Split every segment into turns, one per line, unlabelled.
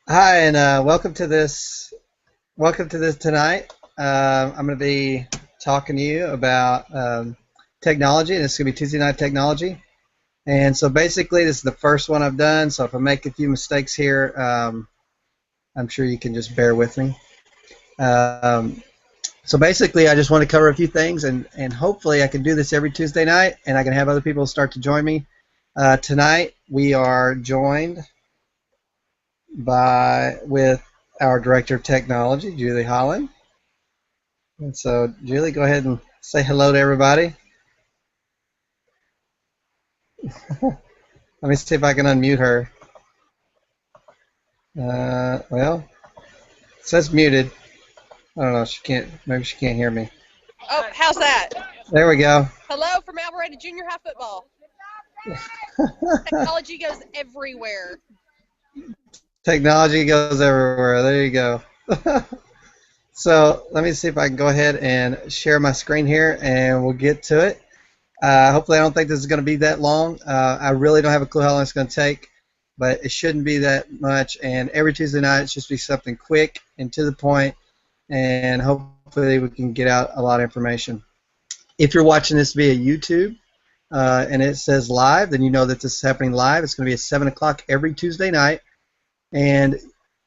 Hi, and welcome to this. Welcome to this tonight. I'm going to be talking to you about technology, and it's going to be Tuesday night technology. And so basically, this is the first one I've done. So if I make a few mistakes here, I'm sure you can just bear with me. Um, so basically, I just want to cover a few things, and hopefully, I can do this every Tuesday night, and I can have other people start to join me. Tonight, we are joined with our director of technology, Julie Holland. And so, Julie, go ahead and say hello to everybody. Let me see if I can unmute her. Well, it says muted. I don't know. She can't. Maybe she can't hear me.
Oh, how's that?
There we go.
Hello from Alvarado Junior High football. Technology goes everywhere.
Technology goes everywhere. There you go. So let me see if I can go ahead and share my screen here, and we'll get to it. Hopefully, I don't think this is going to be that long. I really don't have a clue how long it's going to take, but it shouldn't be that much. And every Tuesday night, it's just be something quick and to the point, and hopefully, we can get out a lot of information. If you're watching this via YouTube and it says live, then you know that this is happening live. It's going to be at 7 o'clock every Tuesday night. And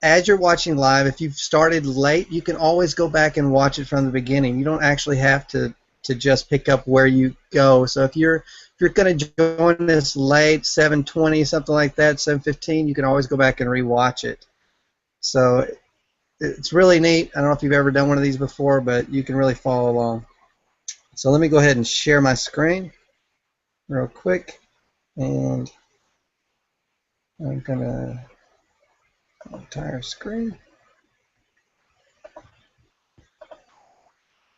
as you're watching live, if you've started late, you can always go back and watch it from the beginning. You don't actually have to just pick up where you go. So if you're going to join us late, 7:20, something like that, 7:15, you can always go back and rewatch it. So it's really neat. I don't know if you've ever done one of these before, but you can really follow along. So let me go ahead and share my screen real quick, and I'm gonna entire screen.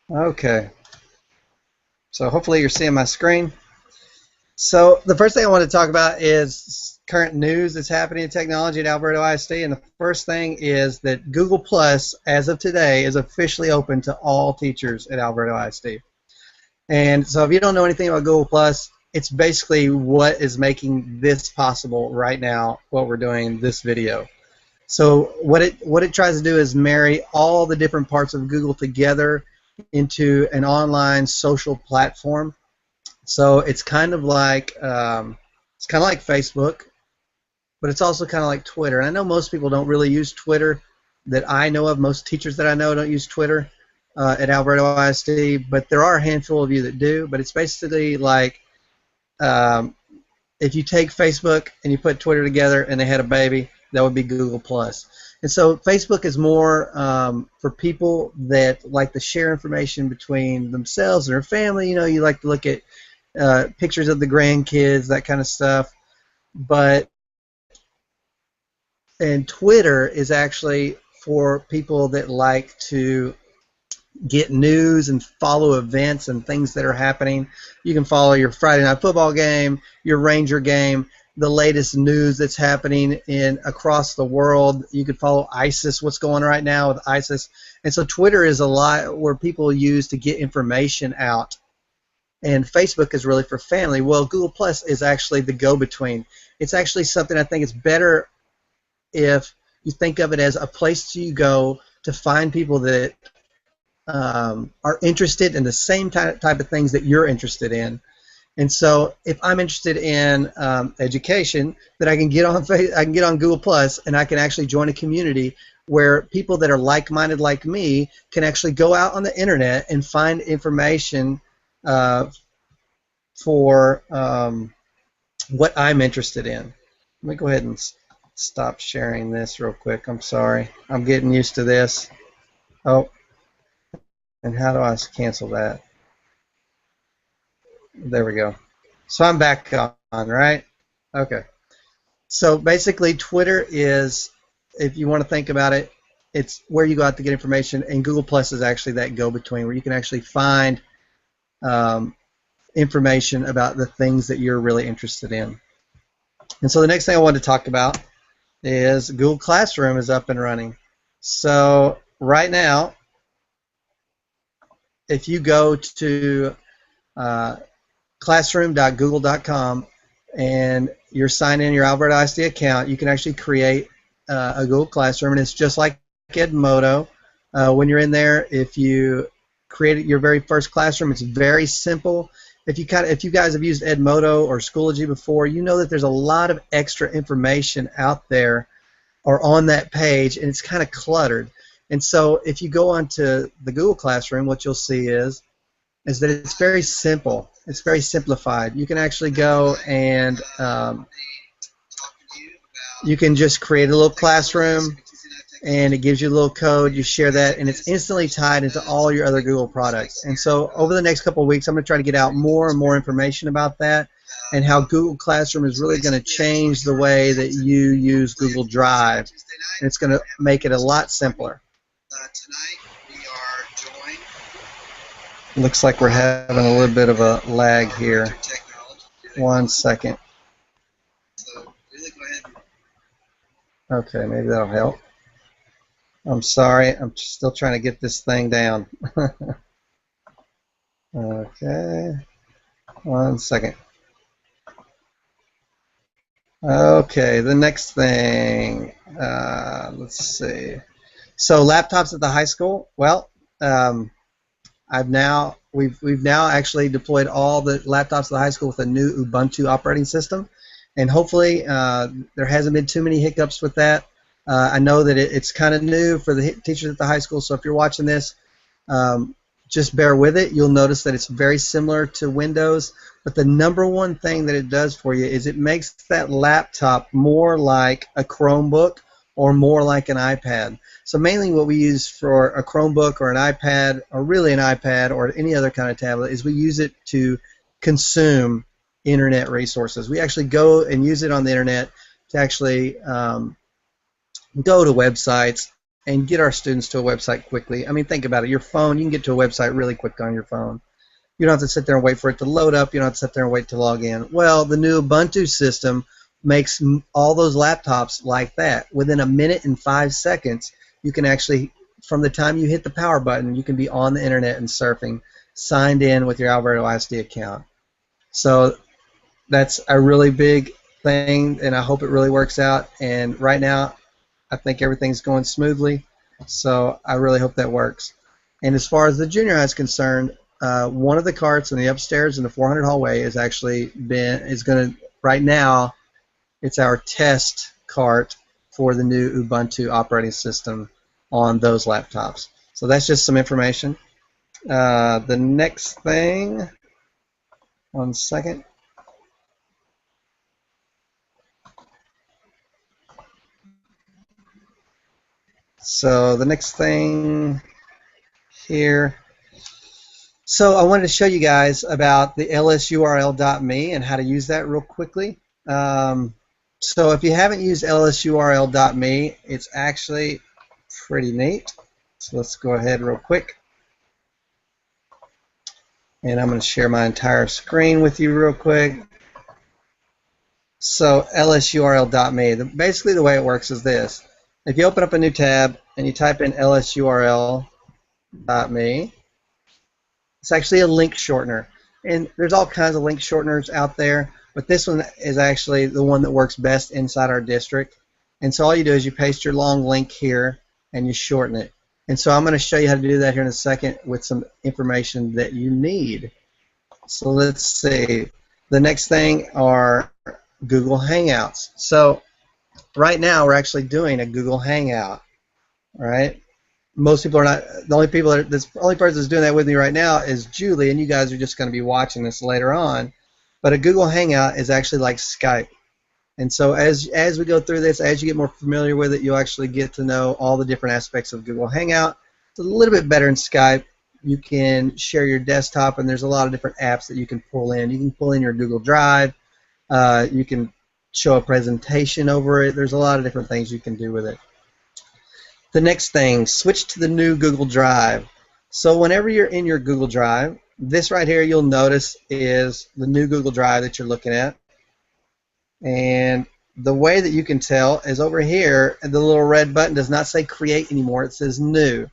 Okay. So hopefully you're seeing my screen. So the first thing I want to talk about is current news that's happening in technology at Alvarado ISD, and the first thing is that Google Plus, as of today, is officially open to all teachers at Alvarado ISD. And so if you don't know anything about Google Plus, it's basically what is making this possible right now, what we're doing in this video. So what it tries to do is marry all the different parts of Google together into an online social platform. So it's kind of like Facebook, but it's also kind of like Twitter. And I know most people don't really use Twitter that I know of. Most teachers that I know don't use Twitter at Alvarado ISD, but there are a handful of you that do. But it's basically like if you take Facebook and you put Twitter together and they had a baby, that would be Google Plus. And so Facebook is more for people that like to share information between themselves and their family. You know, you like to look at pictures of the grandkids, that kind of stuff. And Twitter is actually for people that like to get news and follow events and things that are happening. You can follow your Friday night football game, your Ranger game, the latest news that's happening across the world. You can follow ISIS, what's going on right now with ISIS. And so Twitter is a lot where people use to get information out. And Facebook is really for family. Well, Google Plus is actually the go-between. It's actually something I think it's better if you think of it as a place you go to find people that are interested in the same type of things that you're interested in. And so, if I'm interested in education, then I can get on Google Plus, and I can actually join a community where people that are like-minded like me can actually go out on the internet and find information for what I'm interested in. Let me go ahead and stop sharing this real quick. I'm sorry. I'm getting used to this. Oh. And how do I cancel that? There we go. So I'm back on, right? Okay. So basically, Twitter is, if you want to think about it, it's where you go out to get information, and Google Plus is actually that go-between where you can actually find information about the things that you're really interested in. And so the next thing I wanted to talk about is Google Classroom is up and running. So right now, if you go to classroom.google.com and you're signed in your Alvarado ISD account, you can actually create a Google Classroom, and it's just like Edmodo. When you're in there, if you create your very first classroom, it's very simple. If you guys have used Edmodo or Schoology before, you know that there's a lot of extra information out there or on that page, and it's kind of cluttered. And so if you go onto the Google Classroom, what you'll see is that it's very simple. It's very simplified. You can actually go and you can just create a little classroom, and it gives you a little code. You share that, and it's instantly tied into all your other Google products. And so over the next couple of weeks, I'm going to try to get out more and more information about that and how Google Classroom is really going to change the way that you use Google Drive. And it's going to make it a lot simpler. Tonight we are joined. Looks like we're having a little bit of a lag here. 1 second. Okay, maybe that'll help. I'm sorry, I'm still trying to get this thing down. Okay, 1 second. Okay, the next thing, let's see. So laptops at the high school. Well, we've now actually deployed all the laptops at the high school with a new Ubuntu operating system, and hopefully there hasn't been too many hiccups with that. I know that it's kind of new for the teachers at the high school, so if you're watching this, just bear with it. You'll notice that it's very similar to Windows, but the number one thing that it does for you is it makes that laptop more like a Chromebook or more like an iPad. So mainly what we use for a Chromebook or an iPad, or really an iPad or any other kind of tablet, is we use it to consume internet resources. We actually go and use it on the internet to actually go to websites and get our students to a website quickly. I mean, think about it. Your phone, you can get to a website really quick on your phone. You don't have to sit there and wait for it to load up. You don't have to sit there and wait to log in. Well, the new Ubuntu system makes all those laptops like that. Within a minute and 5 seconds, you can actually, from the time you hit the power button, you can be on the internet and surfing, signed in with your Alvarado ISD account. So that's a really big thing, and I hope it really works out. And right now, I think everything's going smoothly, so I really hope that works. And as far as the junior high is concerned, one of the carts in the upstairs in the 400 hallway is going to, right now, it's our test cart for the new Ubuntu operating system on those laptops. So that's just some information. The next thing, 1 second. So the next thing here. So I wanted to show you guys about the lsurl.me and how to use that real quickly. So if you haven't used lsurl.me, it's actually pretty neat. So let's go ahead real quick. And I'm going to share my entire screen with you real quick. So lsurl.me, basically the way it works is this. If you open up a new tab and you type in lsurl.me, it's actually a link shortener. And there's all kinds of link shorteners out there, but this one is actually the one that works best inside our district. And so all you do is you paste your long link here and you shorten it. And so I'm going to show you how to do that here in a second with some information that you need. So let's see. The next thing are Google Hangouts. So right now we're actually doing a Google Hangout. All right. Most people are not. The only person that's doing that with me right now is Julie, and you guys are just going to be watching this later on. But a Google Hangout is actually like Skype. And so as we go through this, as you get more familiar with it, you'll actually get to know all the different aspects of Google Hangout. It's a little bit better in Skype. You can share your desktop, and there's a lot of different apps that you can pull in. You can pull in your Google Drive. You can show a presentation over it. There's a lot of different things you can do with it. The next thing, switch to the new Google Drive. So whenever you're in your Google Drive, this right here you'll notice is the new Google Drive that you're looking at. And the way that you can tell is over here, the little red button does not say create anymore, it says new.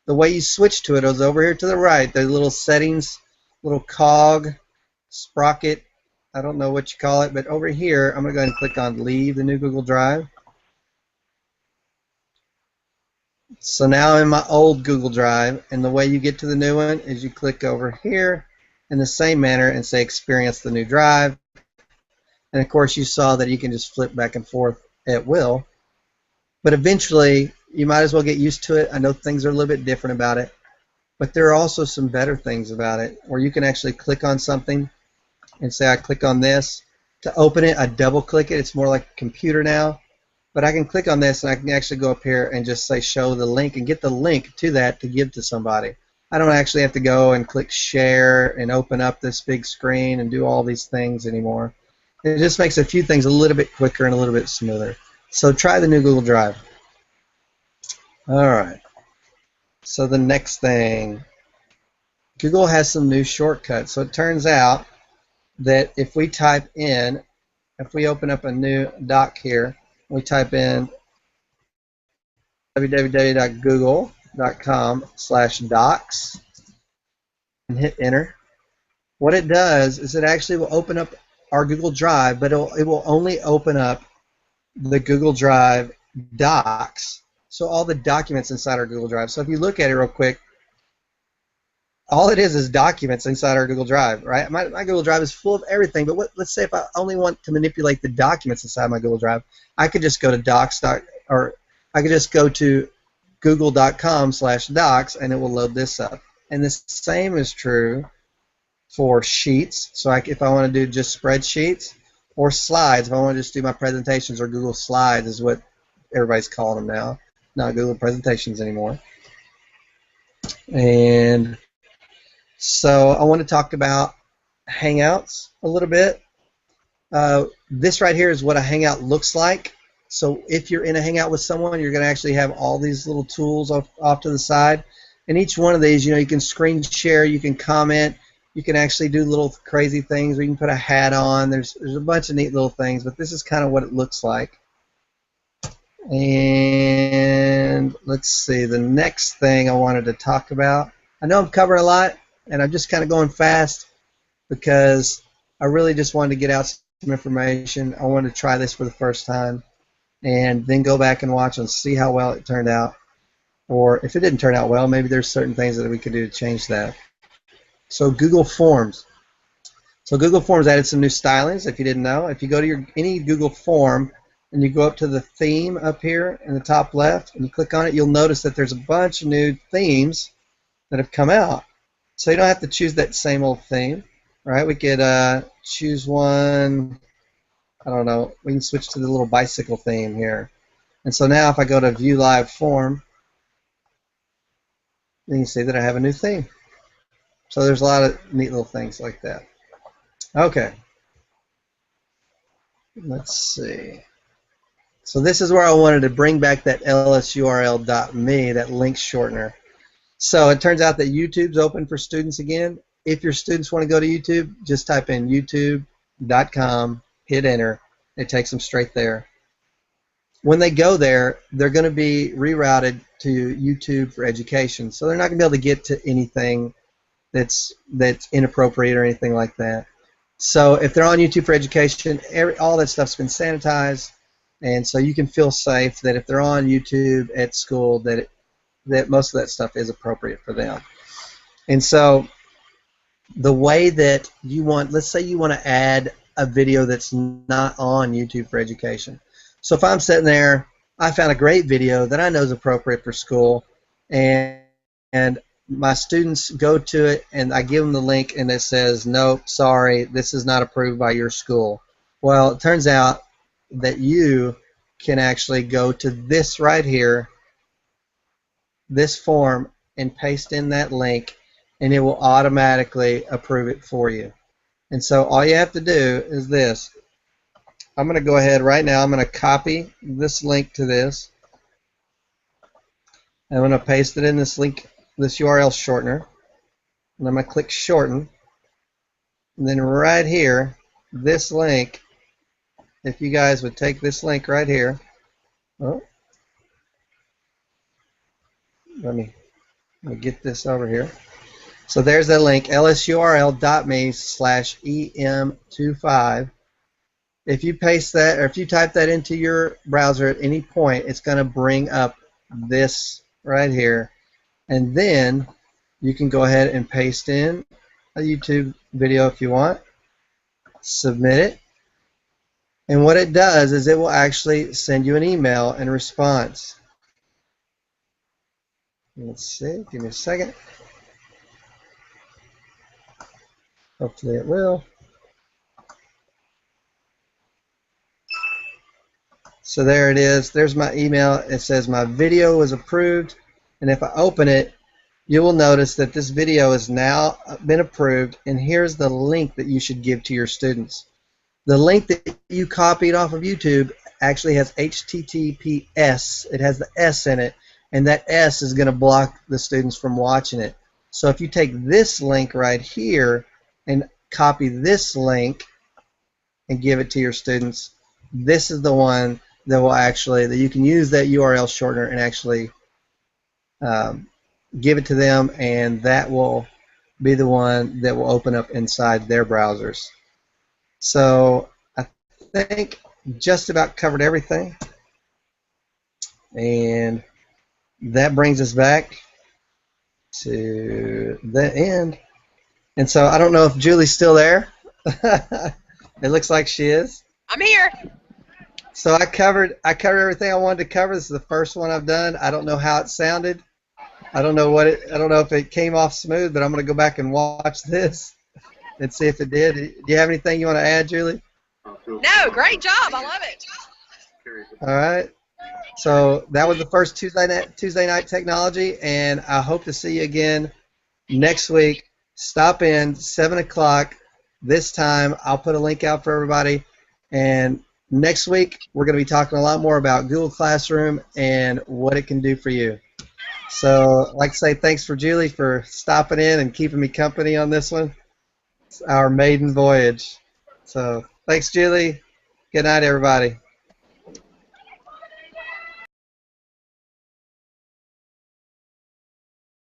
The way you switch to it is over here to the right. There's little settings, little cog, sprocket, I don't know what you call it, but over here I'm going to go ahead and click on leave the new Google Drive. So now I'm in my old Google Drive, and the way you get to the new one is you click over here in the same manner and say experience the new drive. And of course you saw that you can just flip back and forth at will. But eventually you might as well get used to it. I know things are a little bit different about it, but there are also some better things about it where you can actually click on something and say I click on this. To open it, I double click it. It's more like a computer now. But I can click on this and I can actually go up here and just say show the link and get the link to that to give to somebody. I don't actually have to go and click share and open up this big screen and do all these things anymore. It just makes a few things a little bit quicker and a little bit smoother. So try the new Google Drive. Alright. So the next thing, Google has some new shortcuts. So it turns out that if we type in, if we open up a new doc here, we type in www.google.com/docs and hit enter. What it does is it actually will open up our Google Drive, but it will only open up the Google Drive docs, so all the documents inside our Google Drive. So if you look at it real quick, all it is documents inside our Google Drive, right? My Google Drive is full of everything, but let's say if I only want to manipulate the documents inside my Google Drive, I could just go to or I could just go to google.com/docs and it will load this up. And the same is true for sheets. So if I want to do just spreadsheets, or slides, if I want to just do my presentations, or Google Slides is what everybody's calling them now, not Google Presentations anymore. And so I want to talk about Hangouts a little bit. This right here is what a Hangout looks like. So if you're in a Hangout with someone, you're going to actually have all these little tools off to the side. And each one of these, you can screen share, you can comment, you can actually do little crazy things, or you can put a hat on. There's a bunch of neat little things, but this is kind of what it looks like. And let's see, the next thing I wanted to talk about. I know I'm covering a lot, and I'm just kind of going fast because I really just wanted to get out some information. I wanted to try this for the first time and then go back and watch and see how well it turned out. Or if it didn't turn out well, maybe there's certain things that we could do to change that. So Google Forms. So Google Forms added some new stylings, if you didn't know. If you go to any Google form and you go up to the theme up here in the top left and you click on it, you'll notice that there's a bunch of new themes that have come out. So you don't have to choose that same old theme, right? We could choose one, I don't know, we can switch to the little bicycle theme here. And so now if I go to View Live Form, you can see that I have a new theme. So there's a lot of neat little things like that. Okay. Let's see. So this is where I wanted to bring back that lsurl.me, that link shortener. So it turns out that YouTube's open for students again. If your students want to go to YouTube, just type in youtube.com, hit enter. It takes them straight there. When they go there, they're going to be rerouted to YouTube for education. So they're not going to be able to get to anything that's inappropriate or anything like that. So if they're on YouTube for education, all that stuff's been sanitized, and so you can feel safe that if they're on YouTube at school, that most of that stuff is appropriate for them. And so the way that you want, let's say you want to add a video that's not on YouTube for education. So if I'm sitting there, I found a great video that I know is appropriate for school, and my students go to it and I give them the link and it says, nope, sorry, this is not approved by your school. Well, it turns out that you can actually go to this right here, this form, and paste in that link, and it will automatically approve it for you. And so all you have to do is this. I'm going to go ahead right now, I'm going to copy this link to this. I'm going to paste it in this link, this URL shortener, and I'm going to click shorten, and then right here, this link, if you guys would take this link right here, let me get this over here. So there's that link, lsurl.me/em25. If you paste that, or if you type that into your browser at any point, it's going to bring up this right here, and then you can go ahead and paste in a YouTube video if you want, submit it, and what it does is it will actually send you an email in response. Let's see, give me a second. Hopefully it will. So there it is. There's my email. It says my video was approved, and if I open it, you will notice that this video has now been approved, and here's the link that you should give to your students. The link that you copied off of YouTube actually has HTTPS. It has the S in it, and that S is going to block the students from watching it. So if you take this link right here and copy this link and give it to your students, this is the one that will actually, that you can use that URL shortener and actually give it to them, and that will be the one that will open up inside their browsers. So I think just about covered everything, and that brings us back to the end. And so I don't know if Julie's still there. It looks like she is.
I'm here.
So I covered everything I wanted to cover. This is the first one I've done. I don't know how it sounded. I don't know if it came off smooth, but I'm going to go back and watch this and see if it did. Do you have anything you want to add, Julie?
No, great job. I love it.
All right. So that was the first Tuesday night technology, and I hope to see you again next week. Stop in 7 o'clock this time. I'll put a link out for everybody, and next week we're going to be talking a lot more about Google Classroom and what it can do for you. So I'd like to say thanks for Julie for stopping in and keeping me company on this one. It's our maiden voyage. So thanks, Julie. Good night, everybody.